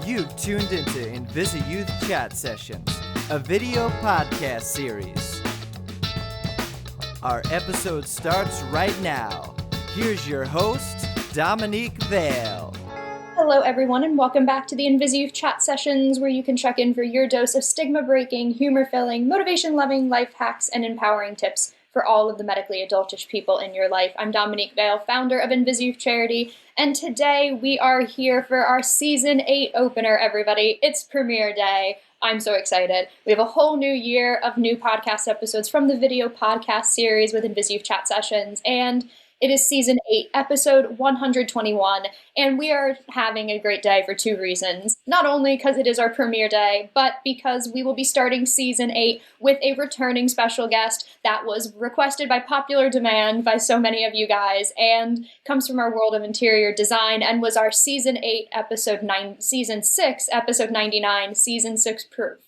You've tuned into InvisiYouth Chat Sessions, a video podcast series. Our episode starts right now. Here's your host, Dominique Blau. Hello everyone, and welcome back to the InvisiYouth Chat Sessions, where you can check in for your dose of stigma-breaking, humor-filling, motivation-loving life hacks and empowering tips for all of the medically adultish people in your life. I'm Dominique Blau, founder of InvisiYouth Charity, and today we are here for our Season 8 opener, everybody. It's premiere day. I'm so excited. We have a whole new year of new podcast episodes from the video podcast series with InvisiYouth Chat Sessions, and it is Season 8, Episode 121, and we are having a great day for two reasons. Not only because it is our premiere day, but because we will be starting Season 8 with a returning special guest that was requested by popular demand by so many of you guys, and comes from our world of interior design, and was our Season 6, Episode 99, Season 6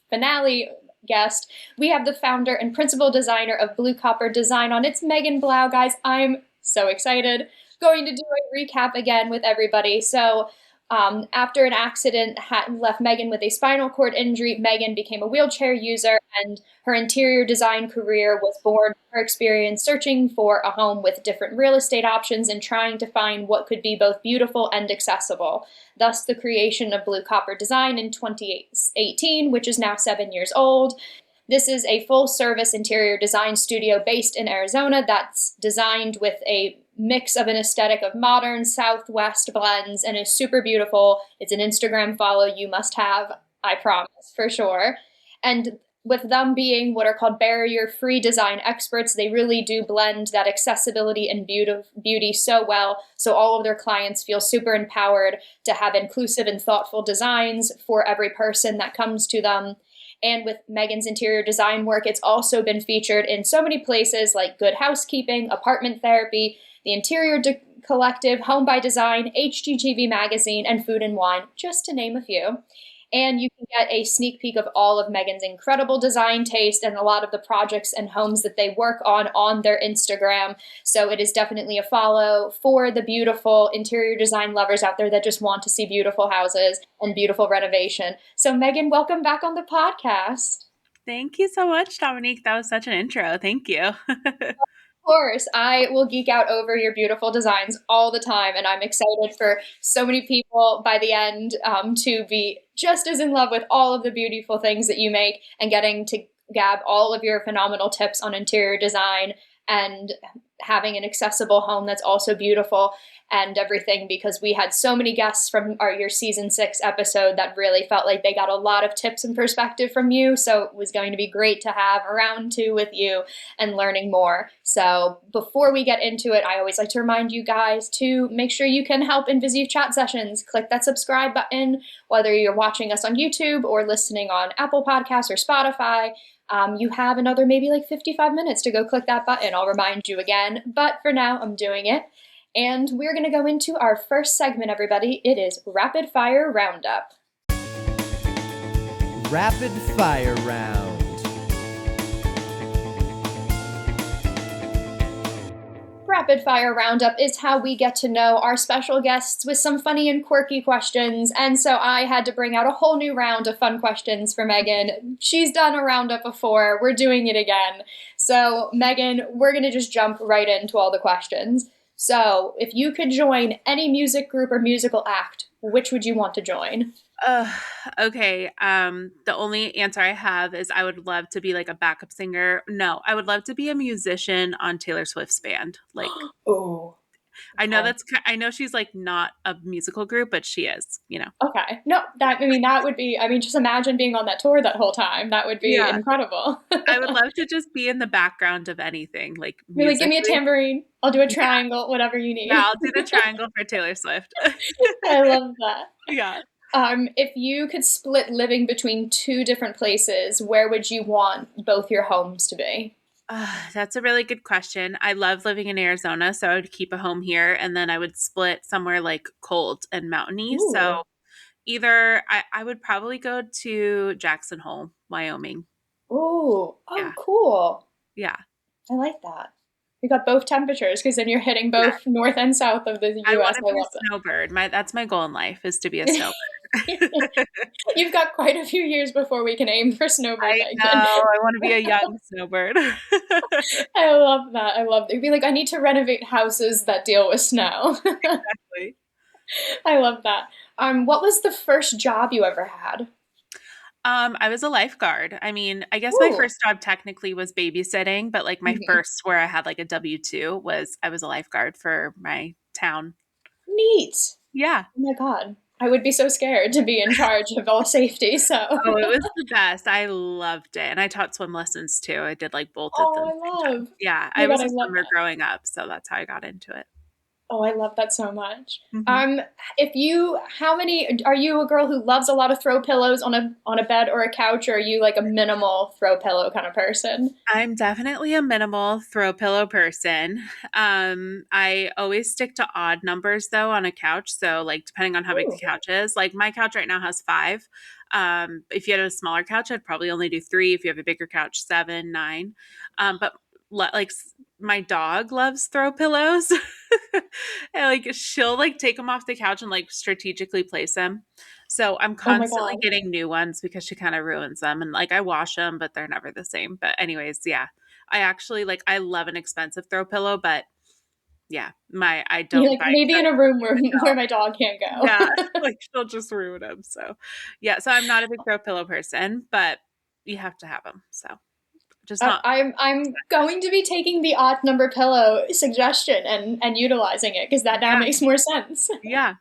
finale guest. We have the founder and principal designer of Blue Copper Design on. It's Maegan Blau, guys. I'm so excited. Going to do a recap again with everybody. So after an accident left Maegan with a spinal cord injury, Maegan became a wheelchair user, and her interior design career was born from her experience searching for a home with different real estate options and trying to find what could be both beautiful and accessible. Thus, the creation of Blue Copper Design in 2018, which is now 7 years old. This is a full-service interior design studio based in Arizona that's designed with a mix of an aesthetic of modern Southwest blends and is super beautiful. It's an Instagram follow you must have, I promise, for sure. And with them being what are called barrier-free design experts, they really do blend that accessibility and beauty so well, so all of their clients feel super empowered to have inclusive and thoughtful designs for every person that comes to them. And with Maegan's interior design work, it's also been featured in so many places like Good Housekeeping, Apartment Therapy, The Interior Collective, Home by Design, HGTV Magazine, and Food and Wine, just to name a few. And you can get a sneak peek of all of Maegan's incredible design taste and a lot of the projects and homes that they work on their Instagram. So it is definitely a follow for the beautiful interior design lovers out there that just want to see beautiful houses and beautiful renovation. So Maegan, welcome back on the podcast. Thank you so much, Dominique. That was such an intro. Thank you. Of course, I will geek out over your beautiful designs all the time, and I'm excited for so many people by the end to be just as in love with all of the beautiful things that you make and getting to gab all of your phenomenal tips on interior design and having an accessible home that's also beautiful and everything, because we had so many guests from your Season 6 episode that really felt like they got a lot of tips and perspective from you. So it was going to be great to have a round 2 with you and learning more. So before we get into it, I always like to remind you guys to make sure you can help InvisiYouth Chat Sessions. Click that subscribe button, whether you're watching us on YouTube or listening on Apple Podcasts or Spotify. You have another maybe like 55 minutes to go click that button. I'll remind you again, but for now I'm doing it. And we're going to go into our first segment, everybody. It is Rapid Fire Roundup. Rapid Fire Round. Rapid Fire Roundup is how we get to know our special guests with some funny and quirky questions, and so I had to bring out a whole new round of fun questions for Maegan. She's done a roundup before. We're doing it again. So, Maegan, we're going to just jump right into all the questions. So, if you could join any music group or musical act, which would you want to join? Okay. The only answer I have is I would love to be like a backup singer. No, I would love to be a musician on Taylor Swift's band. Like, oh, I know I know she's like not a musical group, but she is, you know. Okay. No, that would be, just imagine being on that tour that whole time. That would be incredible. I would love to just be in the background of anything, like really, give me a tambourine. I'll do a triangle, whatever you need. Yeah, I'll do the triangle for Taylor Swift. I love that. Yeah. If you could split living between two different places, where would you want both your homes to be? That's a really good question. I love living in Arizona, so I would keep a home here, and then I would split somewhere like cold and mountainy. Ooh. So either I would probably go to Jackson Hole, Wyoming. Ooh, yeah. Cool. Yeah. I like that. We got both temperatures because then you're hitting both north and south of the U.S. I want to be a snowbird. That's my goal in life, is to be a snowbird. You've got quite a few years before we can aim for snowbird, I Maegan. know. I want to be a young snowbird. I love that. I love that. You'd be like, I need to renovate houses that deal with snow. Exactly. I love that. What was the first job you ever had? I was a lifeguard. I mean, I guess my Ooh. first job technically was babysitting, but like my Mhm. first where I had like a W-2 was I was a lifeguard for my town. Neat. Yeah. Oh my God. I would be so scared to be in charge of all safety. So, Oh, it was the best. I loved it. And I taught swim lessons too. I did like both at the oh, I same time. love. Yeah, Oh my I God, was I a love swimmer that. growing up, so that's how I got into it. Oh, I love that so much. Mhm. How many are you a girl who loves a lot of throw pillows on a bed or a couch, or are you like a minimal throw pillow kind of person? I'm definitely a minimal throw pillow person. I always stick to odd numbers though on a couch. So like depending on how big the Ooh. couch is, like my couch right now has 5. If you had a smaller couch, I'd probably only do 3. If you have a bigger couch, 7, 9. But my dog loves throw pillows. And like she'll like take them off the couch and like strategically place them. So I'm Oh my constantly God. getting new ones because she kind of ruins them. And like I wash them, but they're never the same. But anyways, yeah. I actually like I love an expensive throw pillow, but yeah, I You're don't like buy maybe in a expensive room for where my where dog. my dog can't Yeah, go. like she'll just ruin them. So yeah, so I'm not a big throw pillow person, but you have to have them. So just not I'm going to be taking the odd number pillow suggestion and utilizing it because that now yeah, makes more sense. yeah.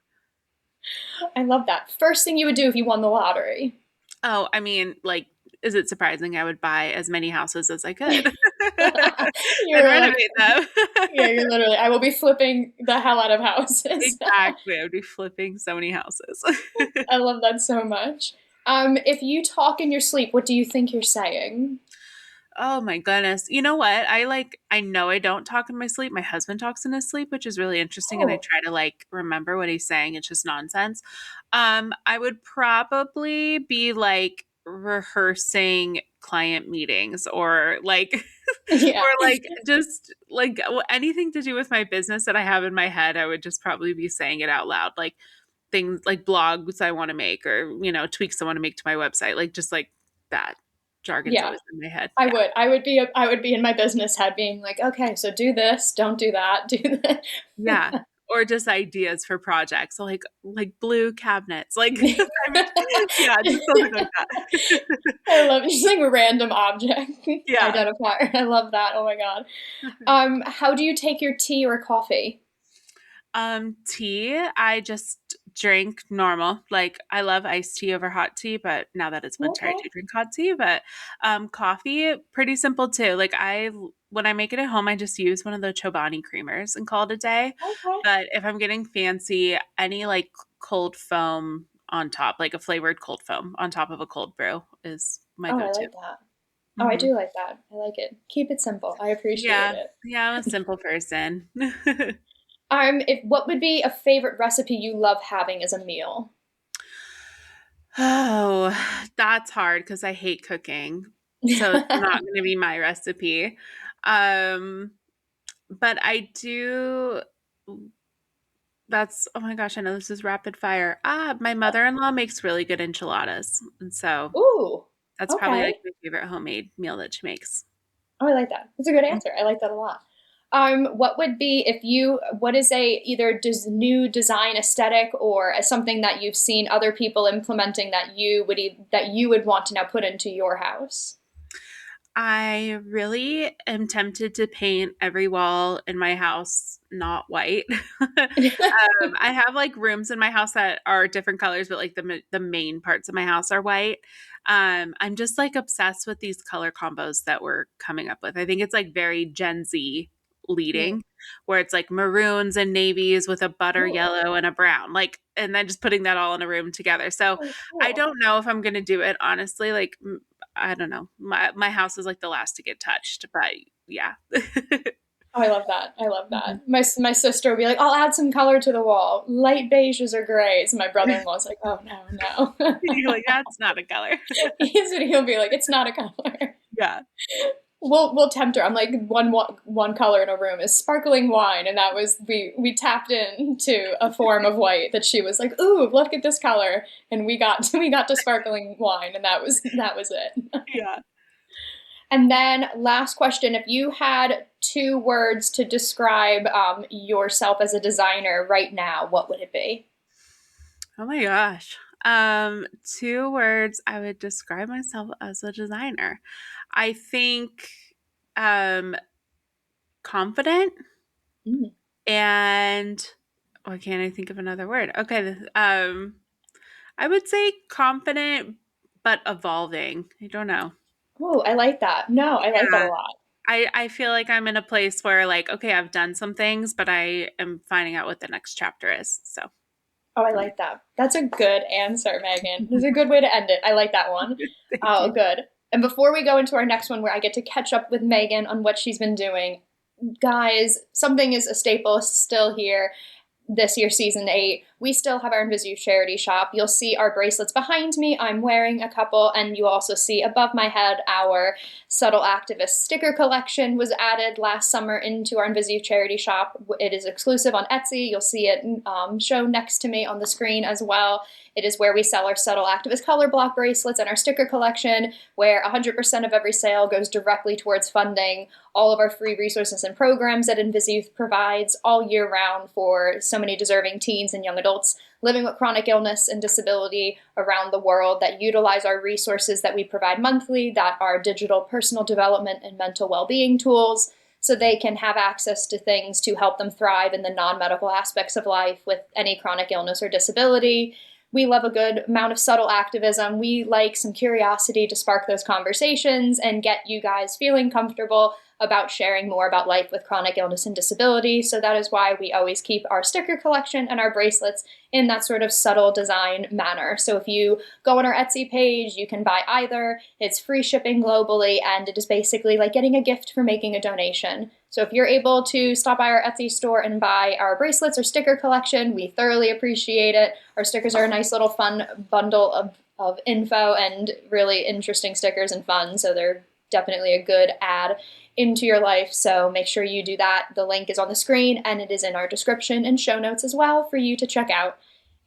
I love that. First thing you would do if you won the lottery. Oh, I mean, like, is it surprising I would buy as many houses as I could and You're like, renovate them? yeah, you're literally, I will be flipping the hell out of houses. Exactly. I would be flipping so many houses. I love that so much. If you talk in your sleep, what do you think you're saying? Oh my goodness. You know what? I know I don't talk in my sleep. My husband talks in his sleep, which is really interesting and I Oh, try to like remember what he's saying. It's just nonsense. I would probably be like rehearsing client meetings or like yeah, or like just like anything to do with my business that I have in my head, I would just probably be saying it out loud. Like things like blogs I want to make or, tweaks I want to make to my website. Like just like that jargon's yeah. always in my head. I Yeah. would. I would be in my business head, being like, okay, so do this, don't do that, do that. Yeah. Or just ideas for projects. So like blue cabinets. Like I mean, yeah, just something like that. I love it. Just like a random object Yeah. identifier. I love that. Oh my God. How do you take your tea or coffee? Tea, I just drink normal. Like I love iced tea over hot tea, but now that it's winter, I Okay. do drink hot tea. But coffee, pretty simple too. Like when I make it at home, I just use one of the Chobani creamers and call it a day. Okay. But if I'm getting fancy, any like cold foam on top, like a flavored cold foam on top of a cold brew is my Oh, I go-to. like that. Oh, I Hmm. do like that. I like it. Keep it simple. I appreciate Yeah. it. Yeah, I'm a simple person. If what would be a favorite recipe you love having as a meal? Oh, that's hard because I hate cooking. So it's not gonna be my recipe. Um, but I do that's oh my gosh, I know this is rapid fire. My mother-in-law makes really good enchiladas, and so Ooh. that's probably, like, Okay. my favorite homemade meal that she makes. Oh, I like that. That's a good Mm. answer. I like that a lot. What would be if you? What is a either new design aesthetic or something that you've seen other people implementing that that you would want to now put into your house? I really am tempted to paint every wall in my house not white. I have like rooms in my house that are different colors, but like the main parts of my house are white. I'm just like obsessed with these color combos that we're coming up with. I think it's like very Gen Z Yeah. leading, where it's like maroons and navies with a butter Cool. yellow and a brown, like, and then just putting that all in a room together. So Oh, I cool. don't know if I'm gonna do it honestly. Like I don't know. My house is like the last to get touched, but yeah. Oh, I love that. I love Mhm. that. My sister would be like, "I'll add some color to the wall. Light beiges are great." And my brother-in-law's like, "Oh no, no." You're like, that's not a color. He'll be like, "It's not a color." Yeah. We'll tempt her. I'm like one color in a room is sparkling wine, and that was we tapped into a form of white that she was like, "Ooh, look at this color," and we got we got to sparkling wine, and that was it. Yeah. And then last question: if you had two words to describe yourself as a designer right now, what would it be? Oh my gosh. Two words I would describe myself as a designer. I think um confident Mm. and why can't I think of another word? Okay, I would say confident but evolving. I don't know. Oh, I like that. No, I like that a Yeah. lot. I feel like I'm in a place where like, okay, I've done some things, but I am finding out what the next chapter is. So Oh, I like that. That's a good answer, Megan. That's a good way to end it. I like that one. thank Oh, you. good. And before we go into our next one, where I get to catch up with Megan on what she's been doing, guys, something is a staple still here this year, season 8. We still have our InvisiYouth charity shop. You'll see our bracelets behind me. I'm wearing a couple, and you also see above my head our Subtle Activist sticker collection was added last summer into our InvisiYouth charity shop. It is exclusive on Etsy. You'll see it shown next to me on the screen as well. It is where we sell our Subtle Activist color block bracelets and our sticker collection, where 100% of every sale goes directly towards funding all of our free resources and programs that InvisiYouth provides all year round for so many deserving teens and young adults living with chronic illness and disability around the world that utilize our resources that we provide monthly, that are digital personal development and mental well-being tools, so they can have access to things to help them thrive in the non-medical aspects of life with any chronic illness or disability. We love a good amount of subtle activism. We like some curiosity to spark those conversations and get you guys feeling comfortable about sharing more about life with chronic illness and disability. So that is why we always keep our sticker collection and our bracelets in that sort of subtle design manner. So if you go on our Etsy page, you can buy either. It's free shipping globally, and it is basically like getting a gift for making a donation. So if you're able to stop by our Etsy store and buy our bracelets or sticker collection, we thoroughly appreciate it. Our stickers are a nice little fun bundle of info and really interesting stickers and fun. So they're definitely a good add into your life. So make sure you do that. The link is on the screen and it is in our description and show notes as well for you to check out.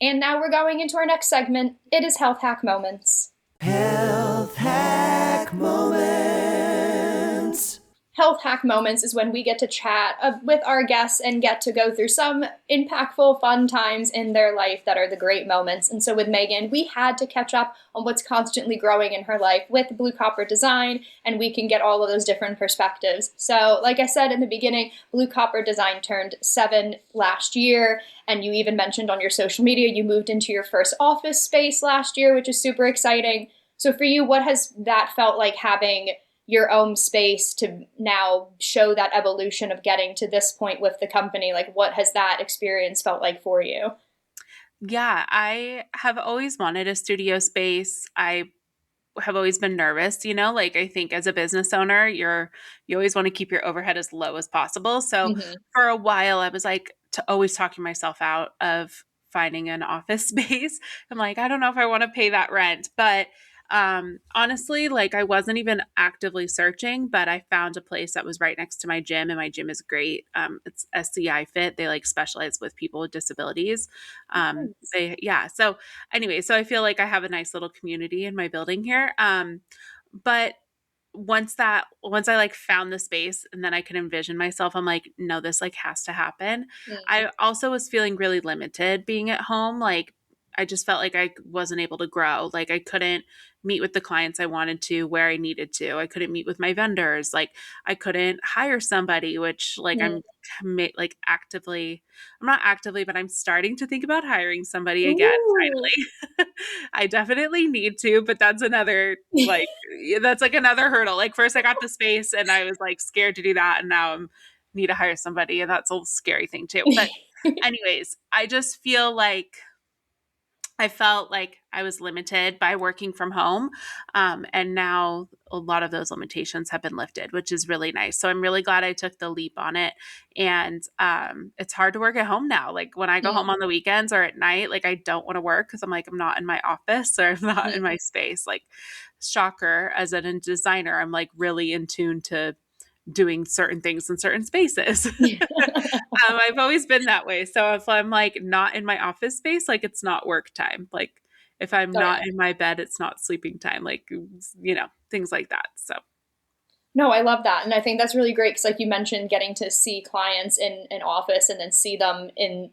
And now we're going into our next segment. It is Health Hack Moments. Health Hack Moments. Health Hack Moments is when we get to chat with our guests and get to go through some impactful, fun times in their life that are the great moments. And so with Megan, we had to catch up on what's constantly growing in her life with Blue Copper Design, and we can get all of those different perspectives. So like I said in the beginning, Blue Copper Design turned 7 last year, and you even mentioned on your social media you moved into your first office space last year, which is super exciting. So for you, what has that felt like, having your own space to now show that evolution of getting to this point with the company? Like, what has that experience felt like for you? Yeah, I have always wanted a studio space. I have always been nervous, like I think as a business owner, you always want to keep your overhead as low as possible. So Mm-hmm. for a while I was like always talking myself out of finding an office space. I'm like, I don't know if I want to pay that rent, but honestly, like I wasn't even actively searching, but I found a place that was right next to my gym, and my gym is great. It's SCI Fit. They like specialize with people with disabilities. So anyway, so I feel like I have a nice little community in my building here. But once I like found the space and then I could envision myself, I'm like, no, this like has to happen. Mm-hmm. I also was feeling really limited being at home. Like I just felt like I wasn't able to grow. Like I couldn't meet with the clients I wanted to where I needed to. I couldn't meet with my vendors. Like I couldn't hire somebody, which like like actively, I'm not actively, but I'm starting to think about hiring somebody again. Ooh. I definitely need to, but that's another like that's like another hurdle. Like first I got the space and I was like scared to do that, and now I'm need to hire somebody, and that's a scary thing too. But anyways, I just feel like I felt like I was limited by working from home. And now a lot of those limitations have been lifted, which is really nice. So I'm really glad I took the leap on it. And it's hard to work at home now. Like when I go home on the weekends or at night, like I don't want to work because I'm like, I'm not in my office or I'm not in my space. Like, shocker, as a designer, I'm like really in tune to doing certain things in certain spaces. I've always been that way. So if I'm like not in my office space, like it's not work time. Like if I'm Oh, not yeah. in my bed, it's not sleeping time. Like, things like that. So No, I love that. And I think that's really great because, like you mentioned, getting to see clients in an office and then see them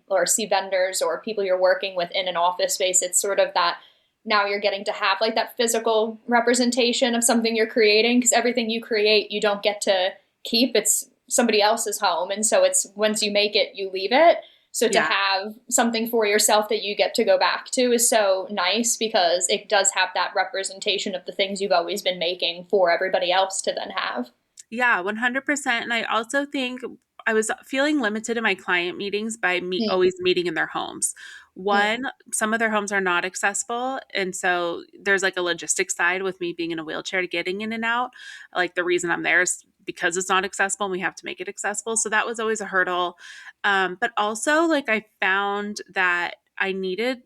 or see vendors or people you're working with in an office space. It's sort of that now you're getting to have like that physical representation of something you're creating, because everything you create, you don't get to keep. It's somebody else's home. And so it's once you make it, you leave it. So to yeah. have something for yourself that you get to go back to is so nice because it does have that representation of the things you've always been making for everybody else to then have. Yeah, 100%. And I also think I was feeling limited in my client meetings by always meeting in their homes. One, some of their homes are not accessible. And so there's like a logistics side with me being in a wheelchair to getting in and out. Like the reason I'm there is because it's not accessible and we have to make it accessible. So that was always a hurdle. But also like I found that I need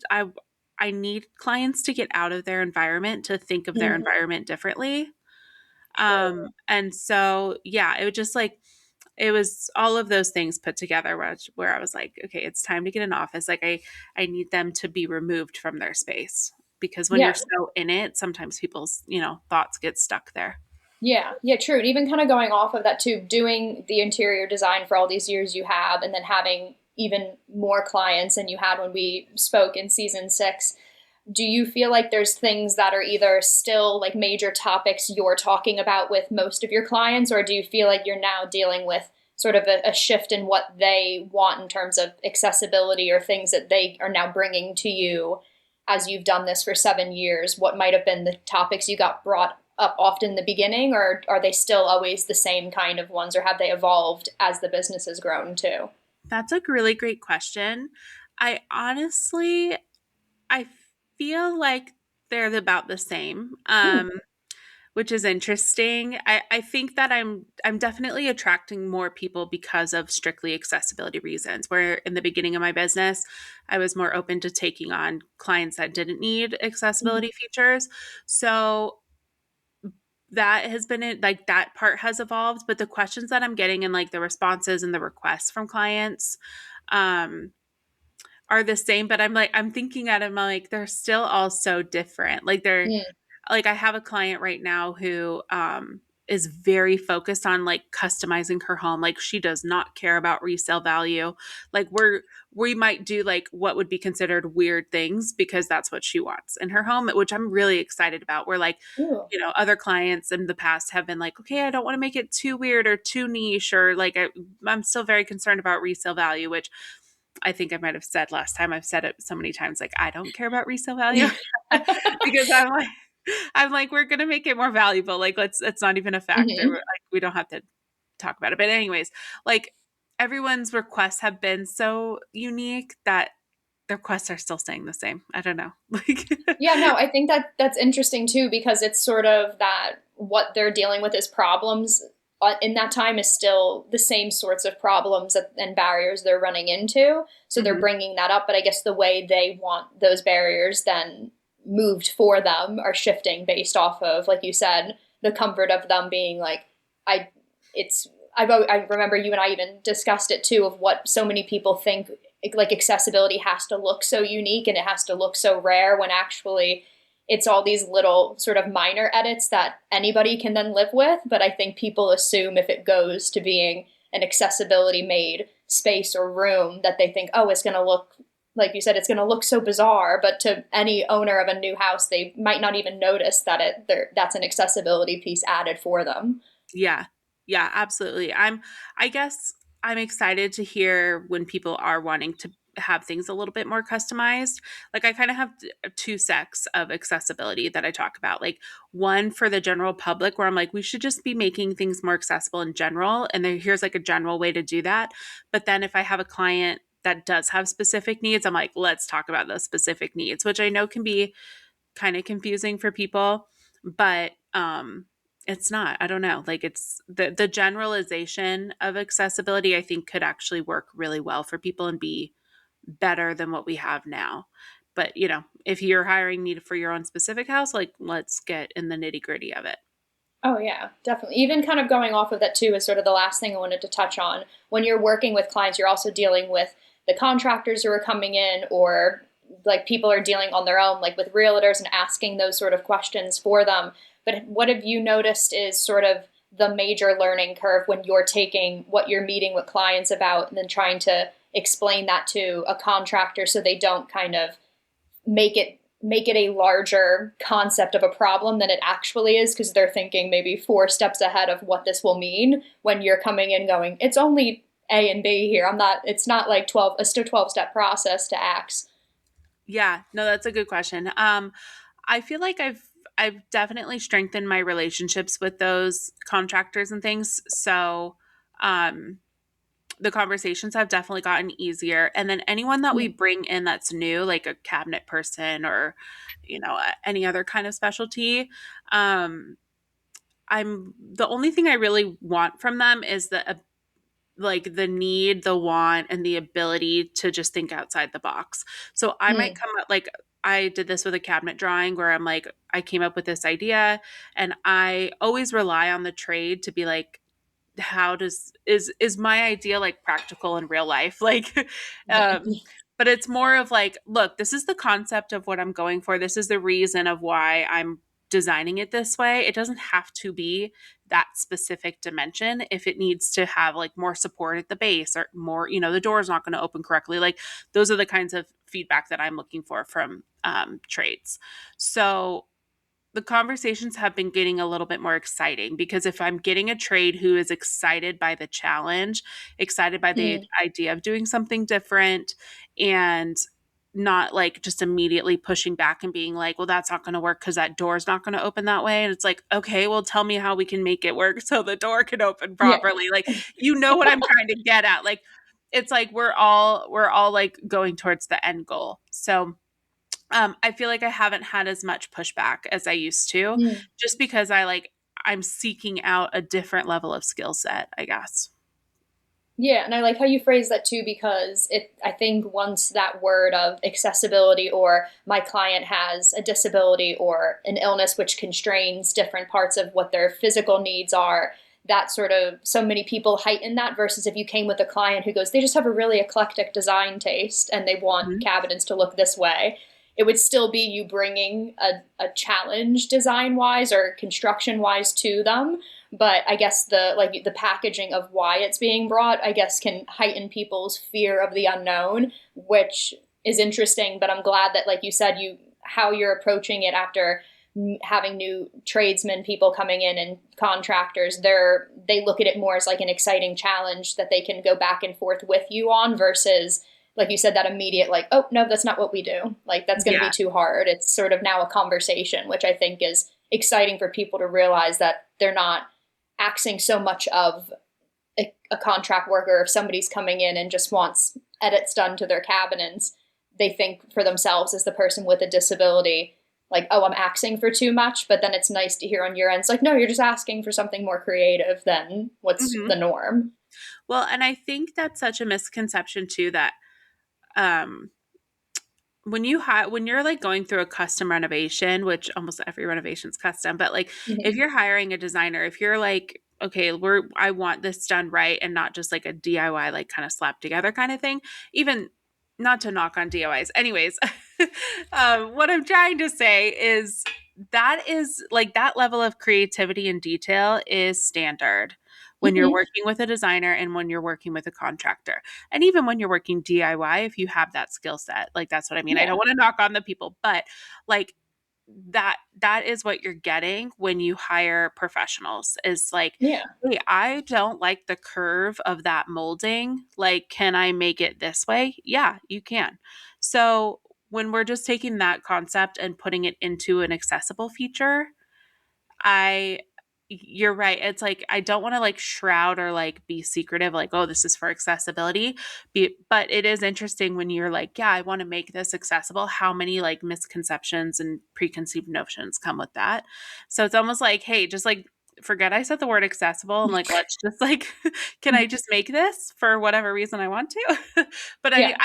clients to get out of their environment to think of their environment differently. And so, yeah, it was just like, it was all of those things put together where I was like, okay, it's time to get an office. Like I need them to be removed from their space because when Yeah. you're so in it, sometimes people's, thoughts get stuck there. Yeah, yeah, true. And even kind of going off of that too, doing the interior design for all these years you have, and then having even more clients than you had when we spoke in season 6. Do you feel like there's things that are either still like major topics you're talking about with most of your clients, or do you feel like you're now dealing with sort of a shift in what they want in terms of accessibility or things that they are now bringing to you as you've done this for 7 years? What might have been the topics you got brought up often in the beginning, or are they still always the same kind of ones, or have they evolved as the business has grown too? That's a really great question. I feel like they're about the same. Which is interesting. I think that I'm definitely attracting more people because of strictly accessibility reasons. Where in the beginning of my business, I was more open to taking on clients that didn't need accessibility features. So that has been it, like that part has evolved, but the questions that I'm getting and like the responses and the requests from clients um are the same, but I'm thinking at them like they're still all so different. Like I have a client right now who is very focused on like customizing her home. Like she does not care about resale value. Like we might do like what would be considered weird things because that's what she wants in her home, which I'm really excited about. We're like, Ooh. other clients in the past have been like, okay, I don't want to make it too weird or too niche, or like I'm still very concerned about resale value, which I think I might have said last time. I've said it so many times, like I don't care about resale value because I'm like, we're gonna make it more valuable. Like it's not even a factor. Mhm. Like we don't have to talk about it. But anyways, like everyone's requests have been so unique that their requests are still staying the same. I don't know. Like Yeah, no, I think that that's interesting too, because it's sort of that what they're dealing with as problems in that time is still the same sorts of problems and barriers they're running into. So they're Mhm. bringing that up, but I guess the way they want those barriers then moved for them are shifting based off of, like you said, the comfort of them being like, I, it's, I remember you and I even discussed it too, of what so many people think like accessibility has to look so unique and it has to look so rare, when actually it's all these little sort of minor edits that anybody can then live with. But I think people assume if it goes to being an accessibility made space or room that they think, oh, it's going to look, like you said, it's going to look so bizarre. But to any owner of a new house, they might not even notice that that's an accessibility piece added for them. Yeah. Yeah, absolutely. I guess I'm excited to hear when people are wanting to have things a little bit more customized. Like I kind of have two sects of accessibility that I talk about. Like one for the general public where I'm like, we should just be making things more accessible in general. And then here's like a general way to do that. But then if I have a client that does have specific needs, I'm like, let's talk about those specific needs, which I know can be kind of confusing for people, but it's not. I don't know. Like it's the generalization of accessibility, I think could actually work really well for people and be better than what we have now. But, if you're hiring need for your own specific house, like let's get in the nitty-gritty of it. Oh, yeah, definitely. Even kind of going off of that too is sort of the last thing I wanted to touch on. When you're working with clients, you're also dealing with the contractors who are coming in, or like people are dealing on their own, like with realtors and asking those sort of questions for them. But what have you noticed is sort of the major learning curve when you're taking what you're meeting with clients about and then trying to explain that to a contractor so they don't kind of make it a larger concept of a problem than it actually is, because they're thinking maybe 4 steps ahead of what this will mean when you're coming in going, it's only A and B here. It's not like 12, it's a 12-step process to X. Yeah, no, that's a good question. I feel like I've definitely strengthened my relationships with those contractors and things. So, the conversations have definitely gotten easier. And then anyone that we bring in that's new, like a cabinet person or, any other kind of specialty, I'm the only thing I really want from them is the need, the want, and the ability to just think outside the box. So I might come up like I did this with a cabinet drawing where I'm like, I came up with this idea, and I always rely on the trade to be like, how is my idea like practical in real life? Like, Yeah. but it's more of like, look, this is the concept of what I'm going for. This is the reason of why I'm designing it this way. It doesn't have to be that specific dimension. If it needs to have like more support at the base or more, the door is not going to open correctly. Like those are the kinds of feedback that I'm looking for from trades. So the conversations have been getting a little bit more exciting, because if I'm getting a trade who is excited by the challenge, excited by the idea of doing something different, and not like just immediately pushing back and being like, well, that's not going to work because that door's not going to open that way. And it's like, okay, well, tell me how we can make it work so the door can open Yeah. properly. Like, what I'm trying to get at. Like, it's like we're all like going towards the end goal. So I feel like I haven't had as much pushback as I used to, just because I'm seeking out a different level of skill set, I guess. Yeah, and I like how you phrase that too, because I think once that word of accessibility, or my client has a disability or an illness which constrains different parts of what their physical needs are, that sort of, so many people heighten that, versus if you came with a client who goes, they just have a really eclectic design taste and they want cabinets to look this way. It would still be you bringing a challenge design wise or construction wise to them. But I guess the packaging of why it's being brought, I guess, can heighten people's fear of the unknown, which is interesting. But I'm glad that, like you said, how you're approaching it after having new tradesmen, people coming in, and contractors, they look at it more as like an exciting challenge that they can go back and forth with you on, versus, like you said, that immediate like, oh no, that's not what we do. Like that's going to be too hard. It's sort of now a conversation, which I think is exciting for people to realize that they're not axing so much of a contract worker. If somebody's coming in and just wants edits done to their cabinets, they think for themselves as the person with a disability, like, oh, I'm axing for too much. But then it's nice to hear on your end, it's like, no, you're just asking for something more creative than what's the norm. Well, and I think that's such a misconception too, that when you're like going through a custom renovation, which almost every renovation is custom, but like if you're hiring a designer, if you're like, okay, I want this done right and not just like a DIY, like kind of slapped together kind of thing, even not to knock on DIYs. Anyways, what I'm trying to say is that is like that level of creativity and detail is standard when you're working with a designer and when you're working with a contractor. And even when you're working DIY, if you have that skill set, like that's what I mean. I don't want to knock on the people, but like that is what you're getting when you hire professionals, is like, hey, I don't like the curve of that molding. Like, can I make it this way? Yeah, you can. So when we're just taking that concept and putting it into an accessible feature, I you're right. It's like, I don't want to like shroud or like be secretive, like, oh, this is for accessibility. But it is interesting when you're like, yeah, I want to make this accessible. How many like misconceptions and preconceived notions come with that? So it's almost like, hey, just like forget I said the word accessible and like, let's just like, can I just make this for whatever reason I want to? But Yeah.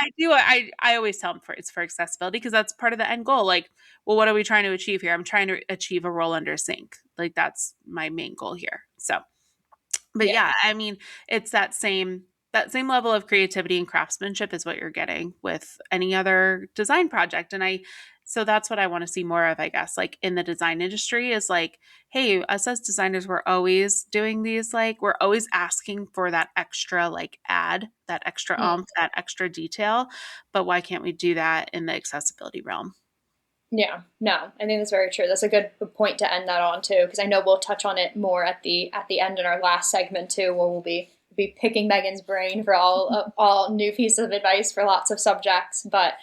I always tell them it's for accessibility because that's part of the end goal. Like, well, what are we trying to achieve here? I'm trying to achieve a roll under sink. Like that's my main goal here. So, but Yeah. yeah, I mean, it's that same level of creativity and craftsmanship is what you're getting with any other design project. So that's what I want to see more of, I guess, like in the design industry is like, hey, us as designers, we're always doing these, like, we're always asking for that extra, like, that extra Mm. that extra detail. But why can't we do that in the accessibility realm? Yeah, no, I think that's very true. That's a good point to end that on too, because I know we'll touch on it more at the end in our last segment too, where we'll be picking Megan's brain for all new pieces of advice for lots of subjects. But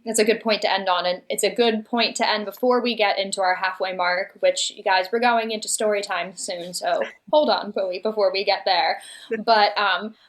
it's a good point to end on, and it's a good point to end before we get into our halfway mark, which you guys, we're going into story time soon, so hold on before we get there. But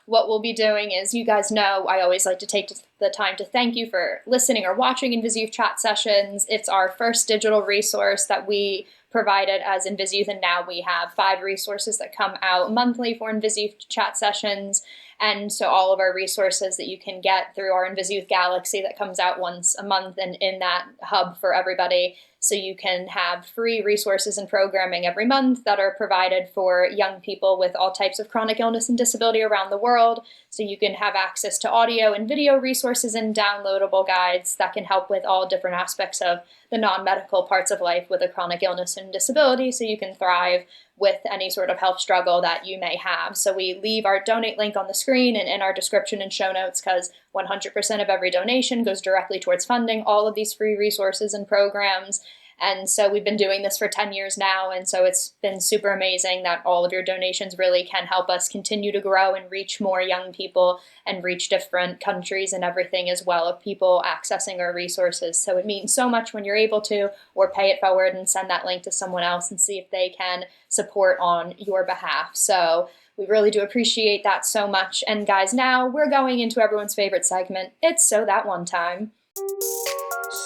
what we'll be doing is, you guys know, I always like to take the time to thank you for listening or watching InvisiYouth Chat Sessions. It's our first digital resource that we provided as InvisiYouth, and now we have 5 resources that come out monthly for InvisiYouth Chat Sessions. And so all of our resources that you can get through our InvisiYouth Galaxy that comes out once a month and in that hub for everybody. So you can have free resources and programming every month that are provided for young people with all types of chronic illness and disability around the world. So you can have access to audio and video resources and downloadable guides that can help with all different aspects of the non-medical parts of life with a chronic illness and disability, so you can thrive with any sort of health struggle that you may have. So we leave our donate link on the screen and in our description and show notes, because 100% of every donation goes directly towards funding all of these free resources and programs. And so we've been doing this for 10 years now, and so it's been super amazing that all of your donations really can help us continue to grow and reach more young people and reach different countries and everything as well, of people accessing our resources. So it means so much when you're able to, or pay it forward and send that link to someone else and see if they can support on your behalf. So we really do appreciate that so much. And guys, now we're going into everyone's favorite segment. It's So That One Time.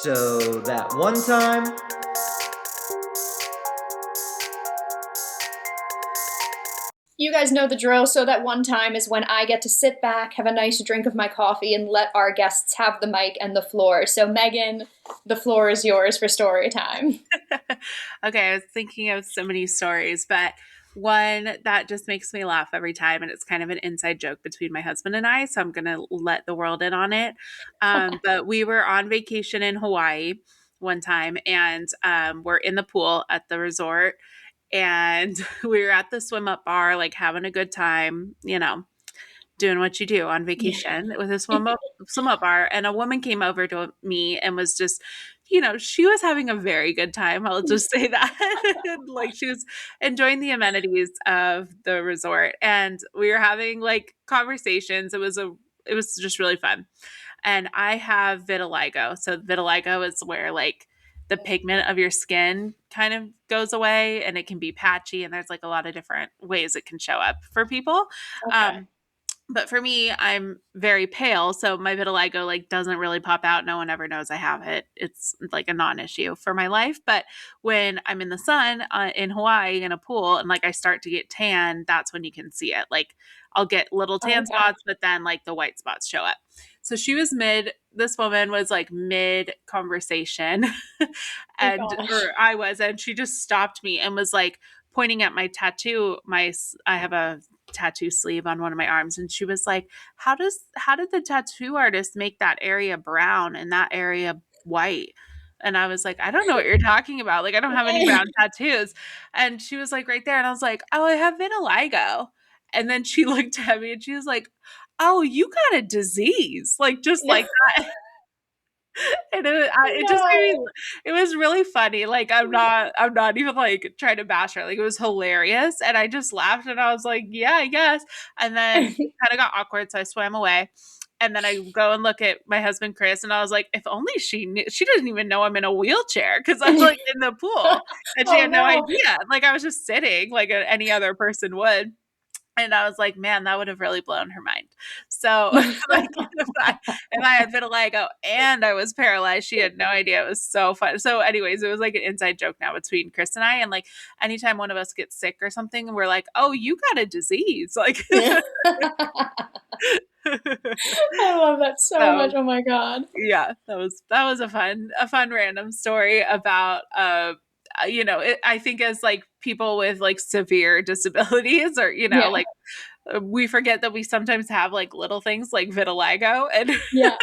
So that one time. You guys know the drill. So that one time is when I get to sit back, have a nice drink of my coffee, and let our guests have the mic and the floor. So Megan, the floor is yours for story time. Okay, I was thinking of so many stories, but one that just makes me laugh every time, and it's kind of an inside joke between my husband and I, so I'm going to let the world in on it. But we were on vacation in Hawaii one time, and we're in the pool at the resort, and we were at the swim up bar, like having a good time, doing what you do on vacation with a swim up bar. And a woman came over to me and was just, she was having a very good time. I'll just say that. Like, she was enjoying the amenities of the resort, and we were having like conversations. It was just really fun. And I have vitiligo. So vitiligo is where like the pigment of your skin kind of goes away, and it can be patchy, and there's like a lot of different ways it can show up for people. Okay. But for me, I'm very pale, so my vitiligo like doesn't really pop out. No one ever knows I have it. It's like a non-issue for my life. But when I'm in the sun in Hawaii in a pool and like I start to get tan, that's when you can see it. Like I'll get little tan spots, but then like the white spots show up. So this woman was like mid conversation and she just stopped me and was like pointing at my tattoo. I have a tattoo sleeve on one of my arms, and she was like, how did the tattoo artist make that area brown and that area white? And I was like, I don't know what you're talking about. Like, I don't have any brown tattoos. And she was like, right there. And I was like, oh, I have vitiligo. And then she looked at me and she was like, oh, you got a disease. Like, just like that. And it just made me, it was really funny. Like, I'm not even like trying to bash her. Like, it was hilarious. And I just laughed and I was like, yeah, I guess. And then it kind of got awkward. So I swam away. And then I go and look at my husband, Chris, and I was like, if only she knew. She doesn't even know I'm in a wheelchair because I'm like in the pool. And she Oh had no no. idea. Like I was just sitting like any other person would. And I was like, man, that would have really blown her mind. So like if I had vitiligo and I was paralyzed, she had no idea. It was so fun. So anyways, it was like an inside joke now between Chris and I. And like anytime one of us gets sick or something, we're like, oh, you got a disease. Like I love that so so much. Oh my God. yeah, that was a fun random story about I think as like people with like severe disabilities or Yeah. like we forget that we sometimes have like little things like vitiligo and Yeah.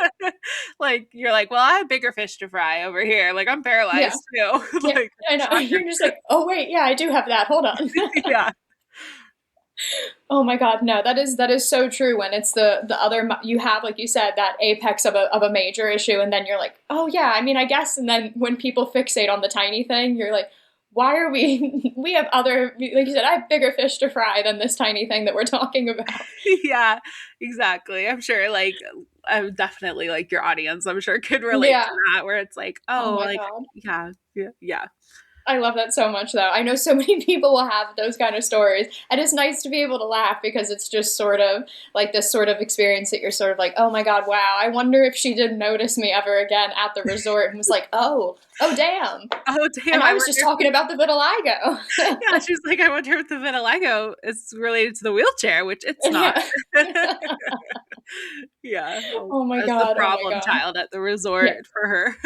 like you're like, well, I have bigger fish to fry over here. Like I'm Yeah. paralyzed too. Yeah. Like I know. shocker. You're just like, oh wait, yeah, I do have that. Hold on. Yeah. Oh my God, no, that is so true. When it's the other, you have, like you said, that apex of a major issue, and then you're like, oh yeah, I mean, I guess. And then when people fixate on the tiny thing, you're like, why are we? We have other, like you said, I have bigger fish to fry than this tiny thing that we're talking about. Yeah, exactly. I'm sure like I'm definitely like your audience, I'm sure could relate Yeah. to that where it's like, Oh oh, my like God. yeah. I love that so much, though. I know so many people will have those kind of stories, and it's nice to be able to laugh because it's just sort of like this sort of experience that you're sort of like, oh my God, wow, I wonder if she didn't notice me ever again at the resort and was like, oh damn. Oh damn, And I I was wonder just talking about the vitiligo. yeah, she's like, I wonder if the vitiligo is related to the wheelchair, which it's not. Yeah. Yeah. Oh my As the God. Oh my problem God. child at the Yeah. resort for her.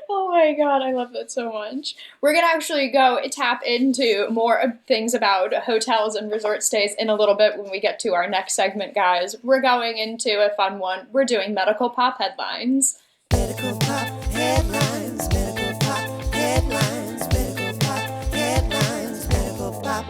Oh my God, I love that so much. We're gonna actually go tap into more things about hotels and resort stays in a little bit when we get to our next segment, guys. We're going into a fun one. We're doing medical pop headlines. Medical pop headlines, medical pop headlines, medical pop headlines, medical pop.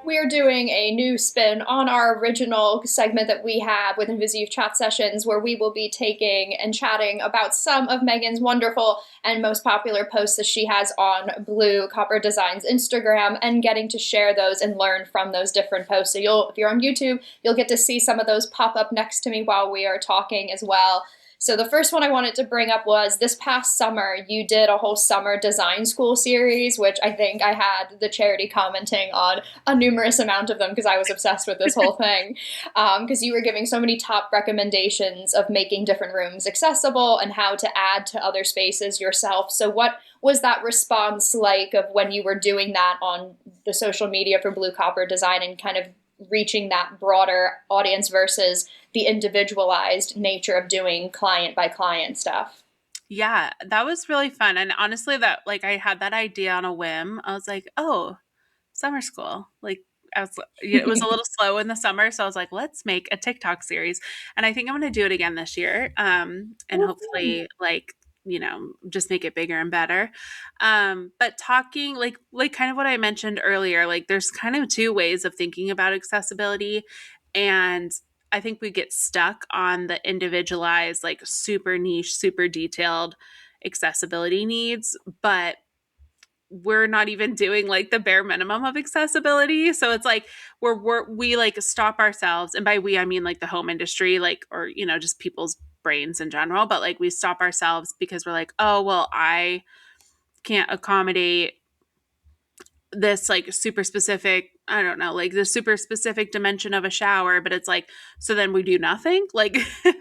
We're doing a new spin on our original segment that we have with InvisiYouth Chat Sessions, where we will be taking and chatting about some of Maegan's wonderful and most popular posts that she has on Blue Copper Design's Instagram, and getting to share those and learn from those different posts. So if you're on YouTube, you'll get to see some of those pop up next to me while we are talking as well. So the first one I wanted to bring up was this past summer, you did a whole summer design school series, which I think I had the charity commenting on a numerous amount of them because I was obsessed with this whole thing. Because you were giving so many top recommendations of making different rooms accessible and how to add to other spaces yourself. So what was that response like of when you were doing that on the social media for Blue Copper Design and kind of reaching that broader audience versus the individualized nature of doing client by client stuff? Yeah, that was really fun. And honestly, that like I had that idea on a whim. I was like, oh, summer school. Like it was a little slow in the summer, so I was like, let's make a TikTok series. And I think I'm going to do it again this year. And hopefully like just make it bigger and better. But talking like kind of what I mentioned earlier, like there's kind of two ways of thinking about accessibility, and I think we get stuck on the individualized, like super niche, super detailed accessibility needs, but we're not even doing like the bare minimum of accessibility. So it's like we like stop ourselves, and by we I mean like the home industry, like, or just people's brains in general, but like we stop ourselves because we're like, oh well, I can't accommodate this like super specific, I don't know, like this super specific dimension of a shower, but it's like, so then we do nothing. Like so it's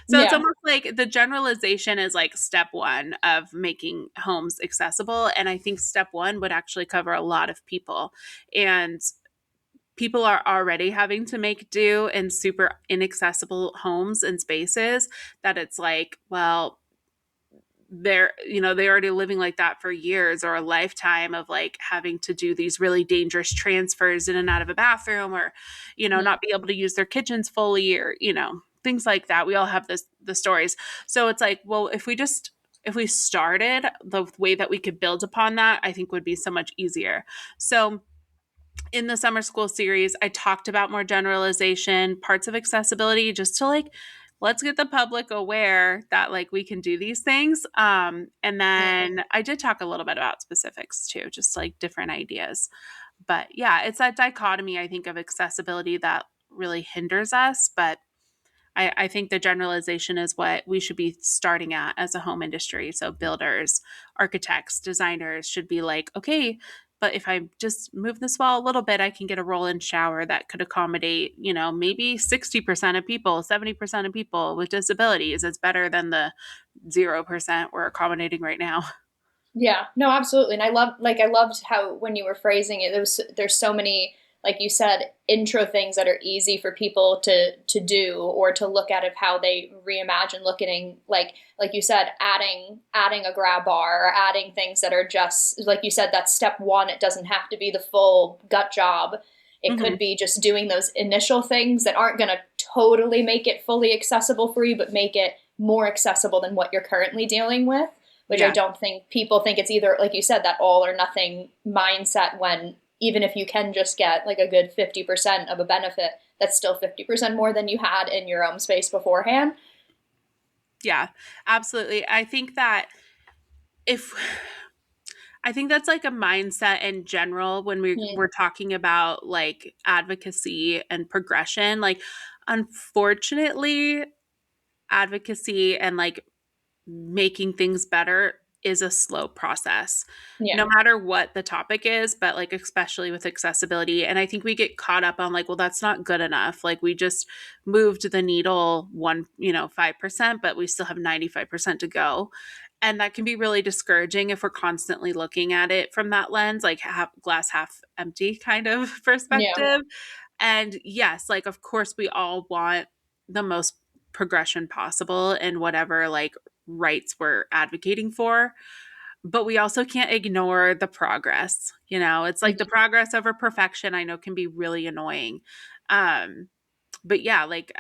Yeah. almost like the generalization is like step one of making homes accessible, and I think step one would actually cover a lot of people, and people are already having to make do in super inaccessible homes and spaces that it's like, well, they're already living like that for years or a lifetime of like having to do these really dangerous transfers in and out of a bathroom, or not be able to use their kitchens fully, or things like that. We all have the stories. So it's like, well, if we started the way that we could build upon that, I think would be so much easier. So in the summer school series, I talked about more generalization, parts of accessibility, just to like, let's get the public aware that like we can do these things. And then I did talk a little bit about specifics too, just like different ideas. But yeah, it's that dichotomy, I think, of accessibility that really hinders us. But I think the generalization is what we should be starting at as a home industry. So builders, architects, designers should be like, okay, but if I just move this wall a little bit, I can get a roll-in shower that could accommodate, maybe 60% of people, 70% of people with disabilities. It's better than the 0% we're accommodating right now. Yeah, no, absolutely. And I loved how when you were phrasing it, there's so many, like you said, intro things that are easy for people to do or to look at of how they reimagine looking, like you said, adding a grab bar or adding things that are just, like you said, that's step one. It doesn't have to be the full gut job. It Mm-hmm. could be just doing those initial things that aren't going to totally make it fully accessible for you, but make it more accessible than what you're currently dealing with. Which I don't think people think it's either, like you said, that all or nothing mindset, when even if you can just get like a good 50% of a benefit, that's still 50% more than you had in your own space beforehand. Yeah, absolutely. I think that's like a mindset in general when we're talking about like advocacy and progression. Like, unfortunately, advocacy and like making things better is a slow process, no matter what the topic is, but like especially with accessibility. And I think we get caught up on like, well, that's not good enough. Like, we just moved the needle 5%, but we still have 95% to go. And that can be really discouraging if we're constantly looking at it from that lens, like glass half empty kind of perspective. And yes, like, of course, we all want the most progression possible in whatever like rights we're advocating for. But we also can't ignore the progress. It's like the progress over perfection, I know, can be really annoying. But yeah, like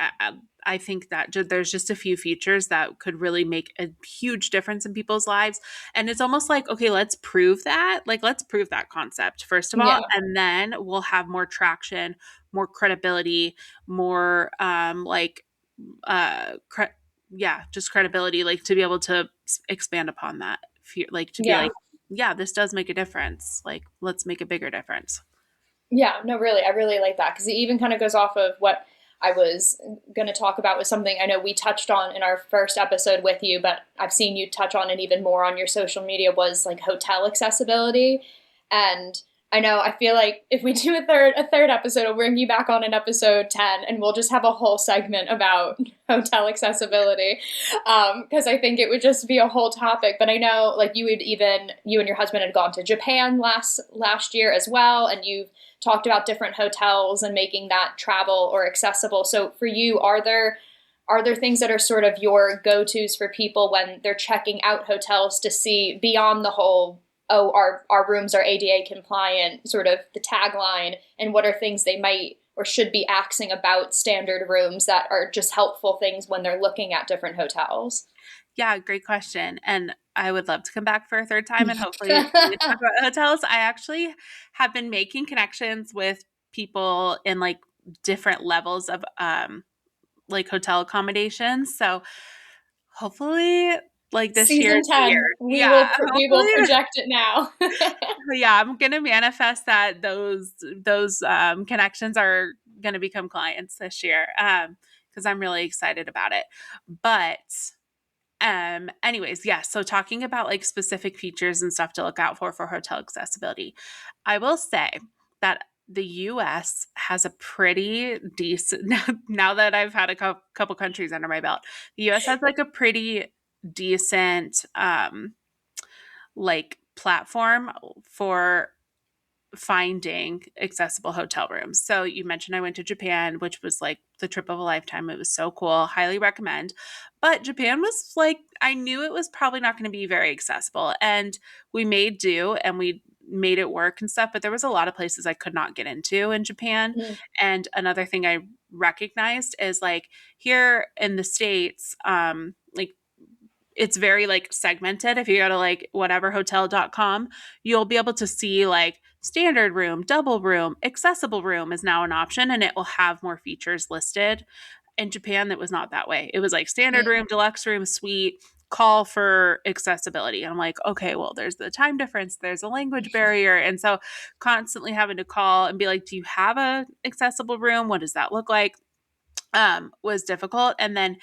I think that there's just a few features that could really make a huge difference in people's lives. And it's almost like, okay, let's prove that. Like, let's prove that concept, first of all, and then we'll have more traction, more credibility, more just credibility, like to be able to expand upon that. Like to be like, yeah, this does make a difference. Like, let's make a bigger difference. Yeah, no, really. I really like that because it even kind of goes off of what I was going to talk about, with something I know we touched on in our first episode with you, but I've seen you touch on it even more on your social media, was like hotel accessibility. And I feel like if we do a third episode, I'll bring you back on in episode 10 and we'll just have a whole segment about hotel accessibility. Because I think it would just be a whole topic. But I know like you and your husband had gone to Japan last year as well. And you've talked about different hotels and making that travel or accessible. So for you, are there things that are sort of your go-tos for people when they're checking out hotels to see beyond the whole, oh, our rooms are ADA compliant, sort of the tagline, and what are things they might or should be asking about standard rooms that are just helpful things when they're looking at different hotels? Yeah, great question. And I would love to come back for a third time and hopefully we talk about hotels. I actually have been making connections with people in like different levels of like hotel accommodations. So hopefully like this year Season is the 10, year. we Yeah, will project it now. yeah, I'm gonna manifest that those connections are gonna become clients this year. Because I'm really excited about it. But anyways, yeah, so talking about like specific features and stuff to look out for hotel accessibility, I will say that the US has a pretty decent, now that I've had a couple countries under my belt, the US has like a pretty decent like platform for finding accessible hotel rooms. So you mentioned I went to Japan, which was like the trip of a lifetime. It was so cool. Highly recommend. But Japan was like, I knew it was probably not going to be very accessible. And we made do and we made it work and stuff. But there was a lot of places I could not get into in Japan. And another thing I recognized is like here in the States, like it's very like segmented. If you go to like whateverhotel.com, you'll be able to see like standard room, double room, accessible room is now an option and it will have more features listed. In Japan, that was not that way. It was like standard room, deluxe room, suite, call for accessibility. And I'm like, okay, well, there's the time difference, there's a language barrier. And so constantly having to call and be like, do you have a accessible room? What does that look like? was difficult. And then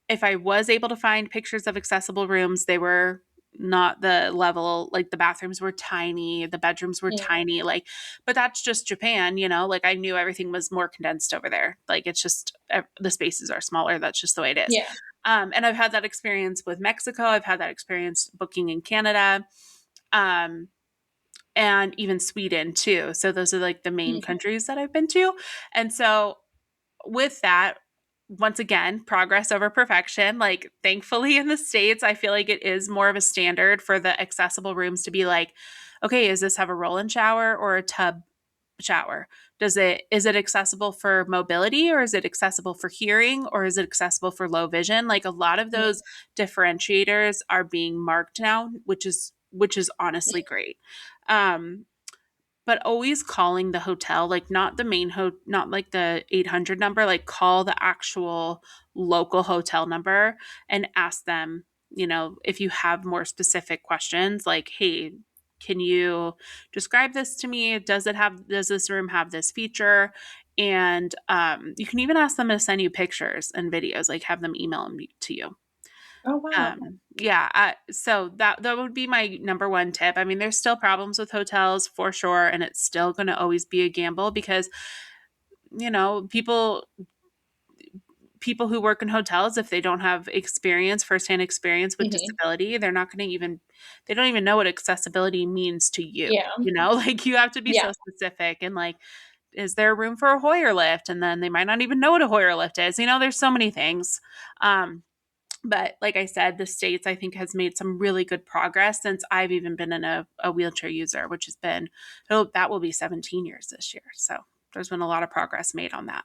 if I was able to find pictures of accessible rooms, they were not the level, like the bathrooms were tiny, the bedrooms were Mm. tiny, like, but that's just Japan, like I knew everything was more condensed over there. Like it's just the spaces are smaller. That's just the way it is. Yeah. And I've had that experience with Mexico. I've had that experience booking in Canada. And even Sweden too. So those are like the main countries that I've been to. And so with that, once again, progress over perfection. Like, thankfully, in the States, I feel like it is more of a standard for the accessible rooms to be like, okay, does this have a roll in shower or a tub shower? Is it accessible for mobility, or is it accessible for hearing, or is it accessible for low vision? Like a lot of those differentiators are being marked now, which is honestly great. Um, but always calling the hotel, like not the main not like the 800 number, like call the actual local hotel number and ask them, if you have more specific questions, like, hey, can you describe this to me? Does this room have this feature? And you can even ask them to send you pictures and videos, like have them email them to you. Oh, wow. Yeah. So that would be my number one tip. I mean, there's still problems with hotels for sure, and it's still going to always be a gamble because, people who work in hotels, if they don't have firsthand experience with disability, they're not going to they don't even know what accessibility means to you. Yeah. Like you have to be Yeah. so specific and like, is there room for a Hoyer lift? And then they might not even know what a Hoyer lift is. There's so many things. But like I said, the States, I think, has made some really good progress since I've even been in a wheelchair user, which has been, that will be 17 years this year. So there's been a lot of progress made on that.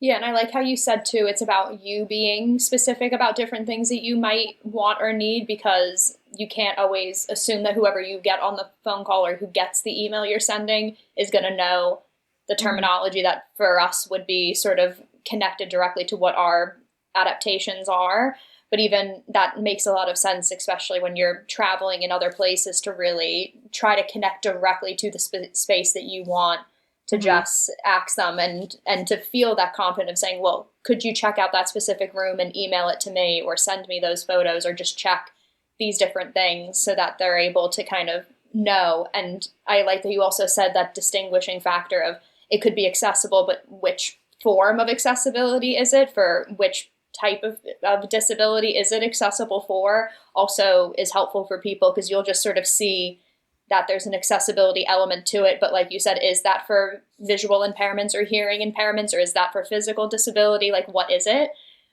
Yeah, and I like how you said too, it's about you being specific about different things that you might want or need, because you can't always assume that whoever you get on the phone call or who gets the email you're sending is going to know the terminology that for us would be sort of connected directly to what our adaptations are. But even that makes a lot of sense, especially when you're traveling in other places, to really try to connect directly to the space that you want to just ask them and to feel that confidence of saying, well, could you check out that specific room and email it to me, or send me those photos, or just check these different things, so that they're able to kind of know. And I like that you also said that distinguishing factor of it could be accessible, but which form of accessibility is it, for which type of disability is it accessible for, also is helpful for people, because you'll just sort of see that there's an accessibility element to it. But like you said, is that for visual impairments or hearing impairments, or is that for physical disability? Like, what is it?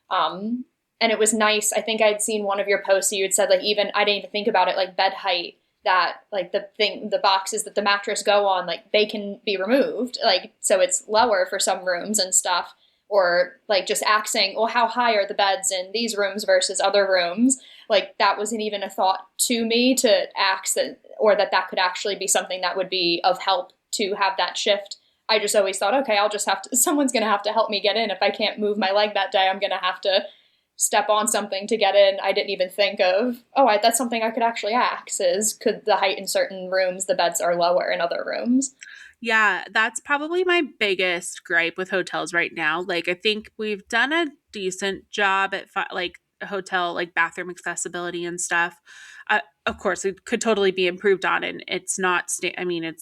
And it was nice. I think I'd seen one of your posts, you had said, like, even, I didn't even think about it, like bed height, that like the boxes that the mattress go on, like they can be removed. Like, so it's lower for some rooms and stuff. Or like just asking, well, how high are the beds in these rooms versus other rooms? Like that wasn't even a thought to me to ask that, or that could actually be something that would be of help to have that shift. I just always thought, okay, I'll just have to, someone's going to have to help me get in. If I can't move my leg that day, I'm going to have to step on something to get in. I didn't even think of, that's something I could actually ask, is could the height in certain rooms, the beds are lower in other rooms. Yeah, that's probably my biggest gripe with hotels right now. Like, I think we've done a decent job at like hotel, like bathroom accessibility and stuff. Of course, it could totally be improved on, and it's not. I mean,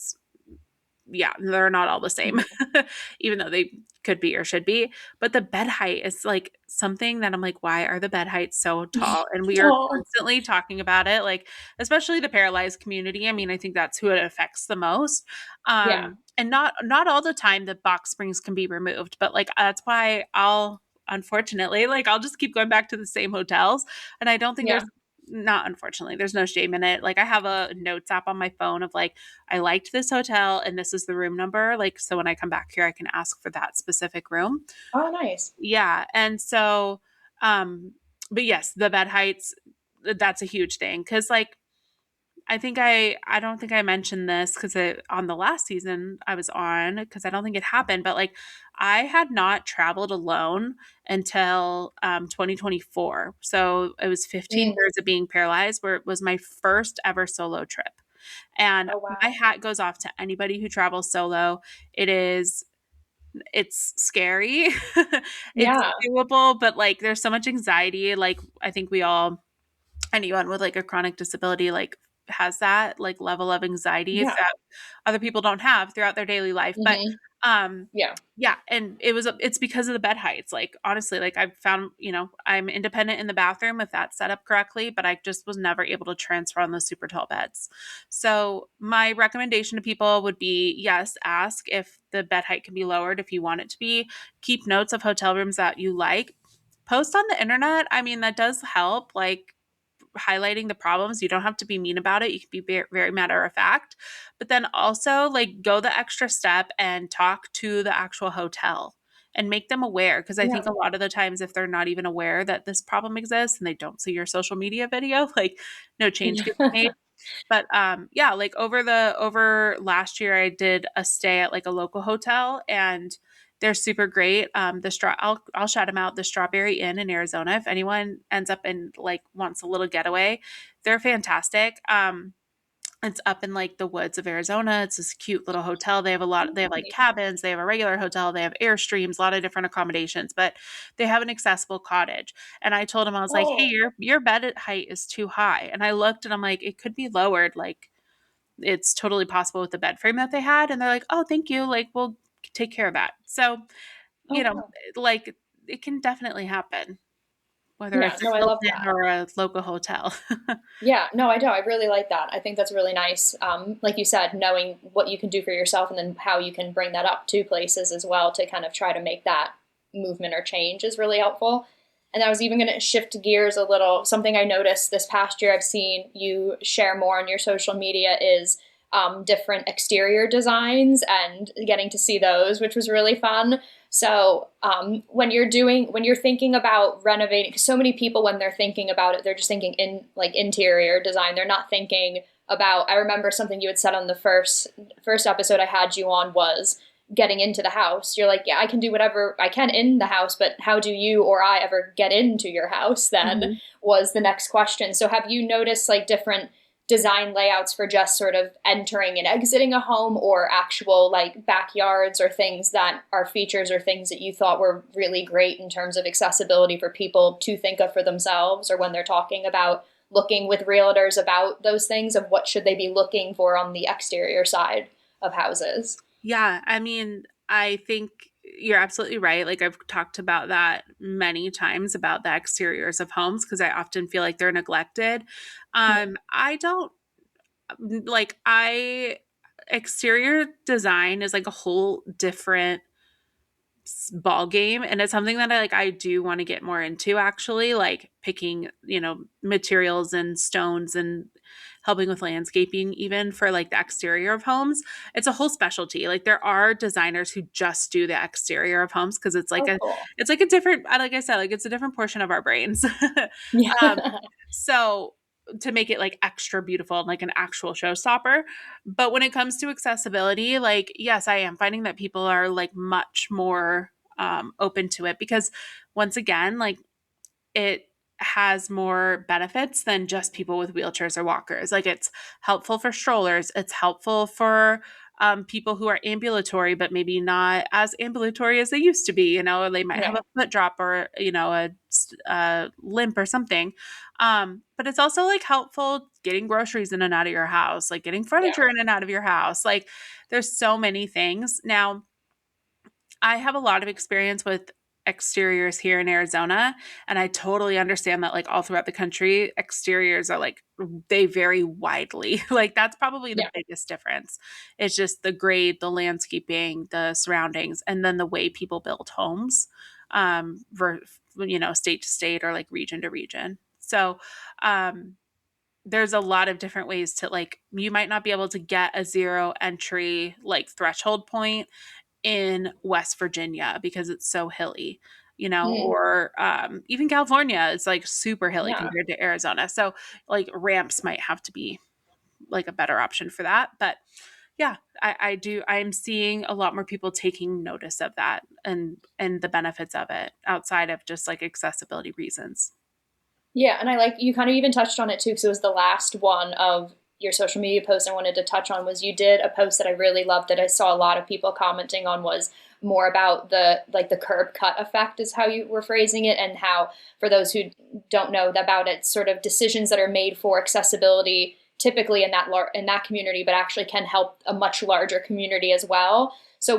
they're not all the same, even though they could be or should be. But the bed height is like something that I'm like, why are the bed heights so tall? And we are constantly talking about it, like, especially the paralyzed community. I mean, I think that's who it affects the most. Yeah. And not all the time the box springs can be removed, but like that's why unfortunately, like I'll just keep going back to the same hotels. And I don't think Yeah. not unfortunately, there's no shame in it. Like I have a notes app on my phone of like, I liked this hotel and this is the room number. Like, so when I come back here, I can ask for that specific room. Oh, nice. Yeah. And so, but yes, the bed heights, that's a huge thing. Cause like, I don't think I mentioned this because on the last season I was on, because I don't think it happened, but like I had not traveled alone until 2024. So it was 15 years of being paralyzed, where it was my first ever solo trip. And Oh, wow. my hat goes off to anybody who travels solo. It is it's scary. It's Yeah. doable, but like there's so much anxiety. Like I think anyone with like a chronic disability like has that like level of anxiety Yeah. that other people don't have throughout their daily life. But Hmm. um Yeah. yeah, and it's because of the bed heights. Like honestly, like I've found, I'm independent in the bathroom if that's set up correctly, but I just was never able to transfer on those super tall beds. So my recommendation to people would be, yes, ask if the bed height can be lowered if you want it to be. Keep notes of hotel rooms that you like. Post on the internet. I mean, that does help. Like highlighting the problems. You don't have to be mean about it. You can be very, very matter of fact. But then also like go the extra step and talk to the actual hotel and make them aware. Because I think Yeah. a lot of the times, if they're not even aware that this problem exists and they don't see your social media video, like no change gets Yeah. made. But yeah, like over last year, I did a stay at like a local hotel, and they're super great. I'll shout them out. The Strawberry Inn in Arizona. If anyone ends up in like wants a little getaway, they're fantastic. It's up in like the woods of Arizona. It's this cute little hotel. They have like cabins, they have a regular hotel, they have airstreams, a lot of different accommodations, but they have an accessible cottage. And I told him, I was like, "Hey, Oh, your bed height is too high." And I looked and I'm like, "It could be lowered. Like it's totally possible with the bed frame that they had." And they're like, "Oh, thank you. Like we'll take care of that." So, oh, you know, wow. like it can definitely happen, whether Yeah. it's No, a I love Hilton that. or a local hotel. Yeah, no, I do. I really like that. I think that's really nice. Like you said, knowing what you can do for yourself and then how you can bring that up to places as well to kind of try to make that movement or change is really helpful. And I was even going to shift gears a little. Something I noticed this past year, I've seen you share more on your social media is different exterior designs and getting to see those, which was really fun. So when you're thinking about renovating, because so many people when they're thinking about it, they're just thinking in like interior design. They're not thinking about. I remember something you had said on the first episode I had you on was getting into the house. You're like, yeah, I can do whatever I can in the house, but how do you or I ever get into your house? Then Mhm. was the next question. So have you noticed like different design layouts for just sort of entering and exiting a home or actual like backyards or things that are features or things that you thought were really great in terms of accessibility for people to think of for themselves or when they're talking about looking with realtors about those things of what should they be looking for on the exterior side of houses? Yeah, I mean, I think you're absolutely right. Like I've talked about that many times about the exteriors of homes because I often feel like they're neglected. Yeah. I don't like I exterior design is like a whole different ball game, and it's something that I do want to get more into, actually, like picking materials and stones and helping with landscaping even for like the exterior of homes. It's a whole specialty. Like there are designers who just do the exterior of homes because Oh, cool. it's like a different, like I said, like it's a different portion of our brains. Yeah. um so to make it like extra beautiful and like an actual showstopper. But when it comes to accessibility, like, yes, I am finding that people are like much more open to it because once again, like it has more benefits than just people with wheelchairs or walkers. Like it's helpful for strollers, it's helpful for people who are ambulatory, but maybe not as ambulatory as they used to be. They might have Right. a foot drop or, a limp or something. But it's also like helpful getting groceries in and out of your house, like getting Yeah. furniture in and out of your house. Like there's so many things. Now, I have a lot of experience with exteriors here in Arizona, and I totally understand that like all throughout the country, exteriors are like they vary widely. Like that's probably the Yeah. biggest difference. It's just the grade, the landscaping, the surroundings, and then the way people build homes, ver state to state or like region to region. So, um, there's a lot of different ways to like you might not be able to get a zero entry like threshold point in West Virginia because it's so hilly, Mm. or even California is like super hilly Yeah. compared to Arizona. So like ramps might have to be like a better option for that. But yeah, I'm seeing a lot more people taking notice of that and the benefits of it outside of just like accessibility reasons. Yeah, and I like you kind of even touched on it too, because it was the last one of your social media post I wanted to touch on was you did a post that I really loved that I saw a lot of people commenting on was more about the curb cut effect is how you were phrasing it, and how, for those who don't know about it, sort of decisions that are made for accessibility typically in that community, but actually can help a much larger community as well. So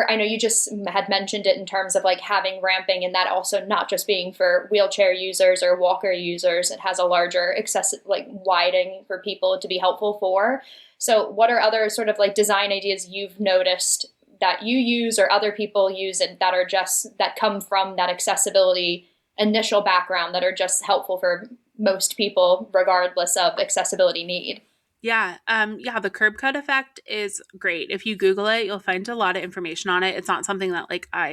I know you just had mentioned it in terms of like having ramping, and that also not just being for wheelchair users or walker users, it has a larger widening for people to be helpful for. So what are other sort of like design ideas you've noticed that you use or other people use and that come from that accessibility initial background that are just helpful for most people regardless of accessibility need? Yeah. The curb cut effect is great. If you Google it, you'll find a lot of information on it. It's not something that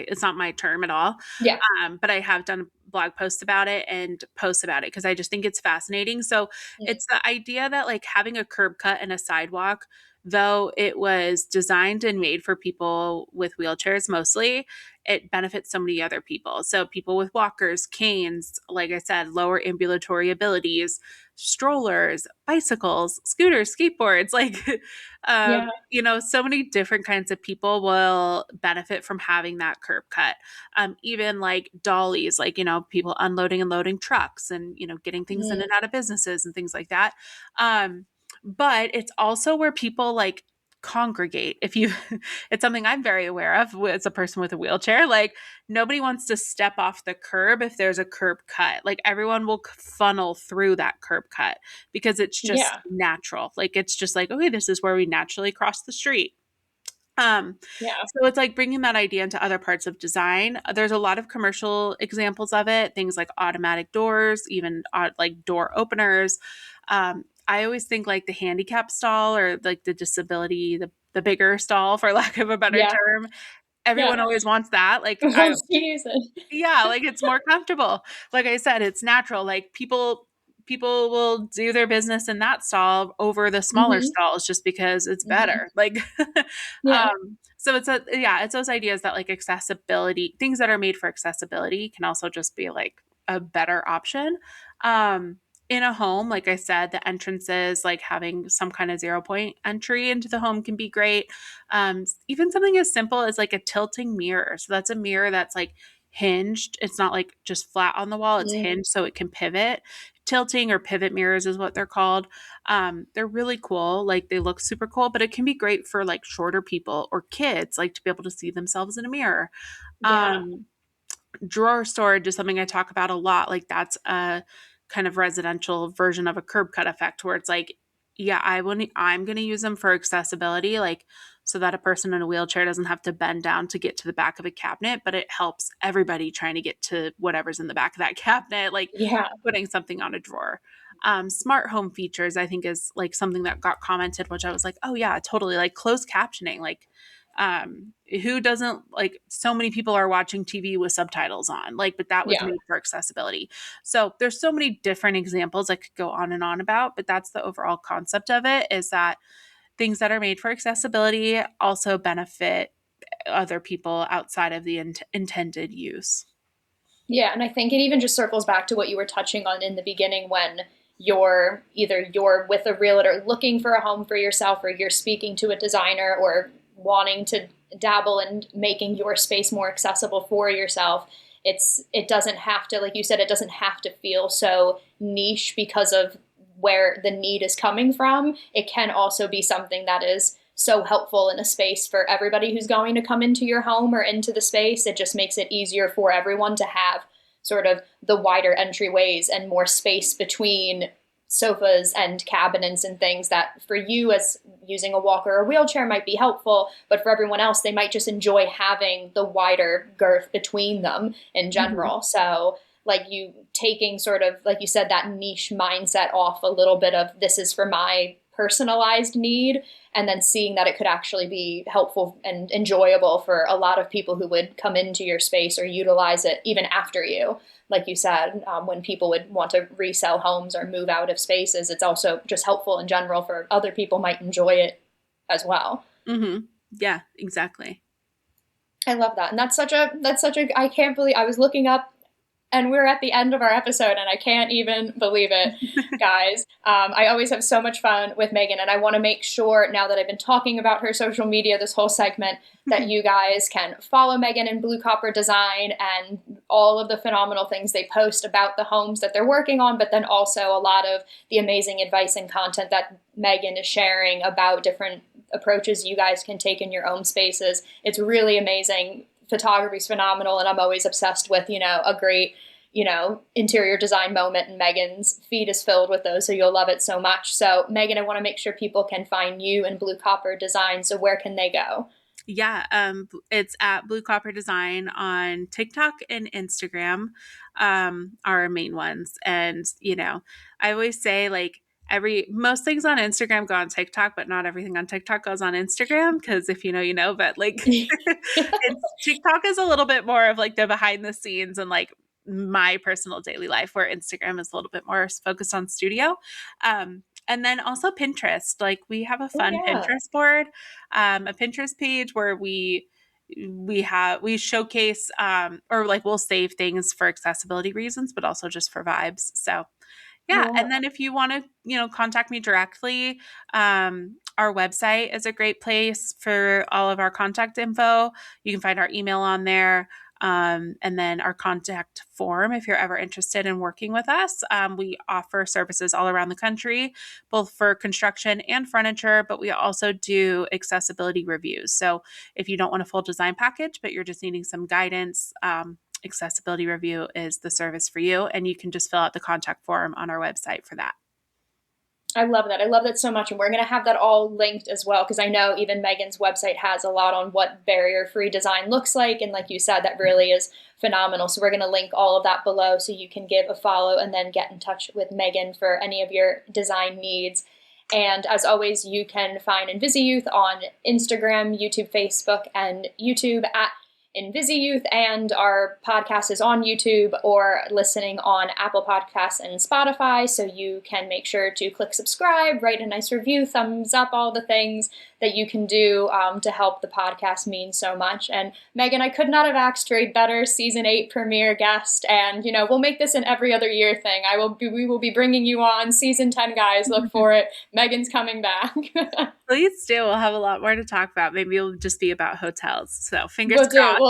it's not my term at all. Yeah. But I have done blog posts about it and posts about it because I just think it's fascinating. So it's the idea that like having a curb cut and a sidewalk, though it was designed and made for people with wheelchairs mostly, it benefits so many other people. So people with walkers, canes, like I said, lower ambulatory abilities, strollers, bicycles, scooters, skateboards, so many different kinds of people will benefit from having that curb cut. Even like dollies, people unloading and loading trucks and, getting things in and out of businesses and things like that. But it's also where people like congregate. It's something I'm very aware of as a person with a wheelchair. Like nobody wants to step off the curb if there's a curb cut. Like everyone will funnel through that curb cut because it's just natural. Like it's just like, okay, this is where we naturally cross the street. So it's like bringing that idea into other parts of design. There's a lot of commercial examples of it, things like automatic doors, even like door openers. I always think like the handicap stall or like the disability, the bigger stall, for lack of a better term. Everyone always wants that. Like, like it's more comfortable. Like I said, it's natural. Like people will do their business in that stall over the smaller stalls just because it's better. Like, so it's those ideas that like accessibility, things that are made for accessibility can also just be like a better option. In a home, like I said, the entrances, like having some kind of 0-point entry into the home can be great. Even something as simple as like a tilting mirror. So that's a mirror that's like hinged. It's not like just flat on the wall. It's hinged so it can pivot. Tilting or pivot mirrors is what they're called. They're really cool. Like they look super cool, but it can be great for like shorter people or kids, like to be able to see themselves in a mirror. Drawer storage is something I talk about a lot. Like that's a kind of residential version of a curb cut effect where it's like, I'm going to use them for accessibility, like so that a person in a wheelchair doesn't have to bend down to get to the back of a cabinet, but it helps everybody trying to get to whatever's in the back of that cabinet, like putting something on a drawer. Smart home features, I think, is like something that got commented, which I was like, oh yeah, totally. Like closed captioning, like who doesn't, like so many people are watching TV with subtitles on, like, but that was made for accessibility. So there's so many different examples I could go on and on about, but that's the overall concept of it, is that things that are made for accessibility also benefit other people outside of the intended use. Yeah. And I think it even just circles back to what you were touching on in the beginning, when you're with a realtor looking for a home for yourself, or you're speaking to a designer or wanting to dabble in making your space more accessible for yourself. It doesn't have to, like you said, it doesn't have to feel so niche because of where the need is coming from. It can also be something that is so helpful in a space for everybody who's going to come into your home or into the space. It just makes it easier for everyone to have sort of the wider entryways and more space between sofas and cabinets and things that for you as using a walker or wheelchair might be helpful, but for everyone else, they might just enjoy having the wider girth between them in general. So like you taking sort of, like you said, that niche mindset off a little bit of this is for my personalized need, and then seeing that it could actually be helpful and enjoyable for a lot of people who would come into your space or utilize it even after you. Like you said, when people would want to resell homes or move out of spaces, it's also just helpful in general for other people might enjoy it as well. Yeah, exactly. I love that. And that's such a, I can't believe, I was looking up And we're at the end of our episode, and I can't even believe it, guys. I always have so much fun with Maegan, and I want to make sure, now that I've been talking about her social media this whole segment, that you guys can follow Maegan and Blue Copper Design and all of the phenomenal things they post about the homes that they're working on, but then also a lot of the amazing advice and content that Maegan is sharing about different approaches you guys can take in your own spaces. It's really amazing. Photography is phenomenal, and I'm always obsessed with, a great, interior design moment, and Maegan's feed is filled with those, so you'll love it so much. So Maegan, I want to make sure people can find you and Blue Copper Design, so where can they go? Yeah, it's at Blue Copper Design on TikTok and Instagram, are main ones. And, I always say, like, most things on Instagram go on TikTok, but not everything on TikTok goes on Instagram. Cause if you know, you know, but like TikTok is a little bit more of like the behind the scenes and like my personal daily life, where Instagram is a little bit more focused on studio. And then also Pinterest. Like, we have a fun Pinterest board, a Pinterest page where we showcase, or like we'll save things for accessibility reasons, but also just for vibes. So yeah. And then if you want to, contact me directly, our website is a great place for all of our contact info. You can find our email on there. And then our contact form, if you're ever interested in working with us. We offer services all around the country, both for construction and furniture, but we also do accessibility reviews. So if you don't want a full design package, but you're just needing some guidance, accessibility review is the service for you. And you can just fill out the contact form on our website for that. I love that. I love that so much. And we're going to have that all linked as well, because I know even Maegan's website has a lot on what barrier-free design looks like. And like you said, that really is phenomenal. So we're going to link all of that below so you can give a follow and then get in touch with Maegan for any of your design needs. And as always, you can find InvisiYouth on Instagram, YouTube, Facebook, and YouTube at InvisiYouth, and our podcast is on YouTube or listening on Apple Podcasts and Spotify, so you can make sure to click subscribe, write a nice review, thumbs up, all the things that you can do to help the podcast mean so much. And Maegan, I could not have asked for a better Season 8 premiere guest, and we'll make this an every other year thing. We will be bringing you on Season 10, guys. Look for it. Maegan's coming back. Please do. We'll have a lot more to talk about. Maybe it'll just be about hotels. So fingers crossed.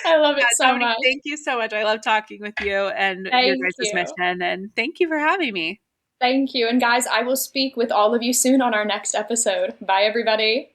I love it so Dominique, much. thank you so much. I love talking with you and your guys' mission. And thank you for having me. Thank you. And guys, I will speak with all of you soon on our next episode. Bye, everybody.